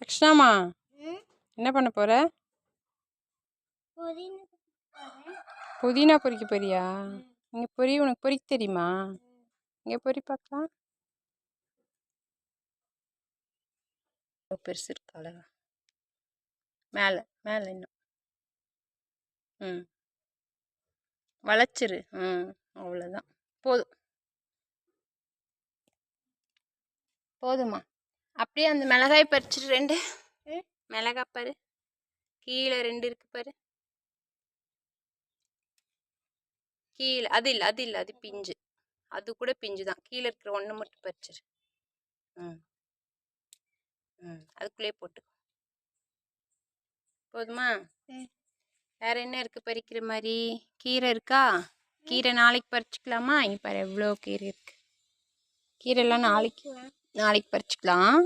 லக்ஷ்ணாமா என்ன பண்ண போற? புதினா பொரிக்க போறியா? இங்க பொரி, உனக்கு பொரிக்க தெரியுமா? இங்க பொரி பார்க்கலாம். பெருசு இருக்கு அழகா. மேலே மேலே இன்னும் வளைச்சிரு. அவ்வளோதான், போதும் போதுமா. அப்படியே அந்த மிளகாய் பறிச்சிரு. 2 மிளகாய் பாரு, கீழே 2 இருக்கு பாரு. கீழே அது இல்லை, அது இல்லை, அது பிஞ்சு. அது கூட பிஞ்சு தான். கீழே இருக்கிற 1 மட்டும் பறிச்சிரு. அதுக்குள்ளே போட்டு போதுமா? வேற என்ன இருக்கு பறிக்கிற மாதிரி? கீரை இருக்கா? கீரை நாளைக்கு பறிச்சுக்கலாமா? இங்கே பாரு எவ்வளோ கீரை இருக்கு. கீரை எல்லாம் நாளைக்கு பறிச்சுக்கலாம்.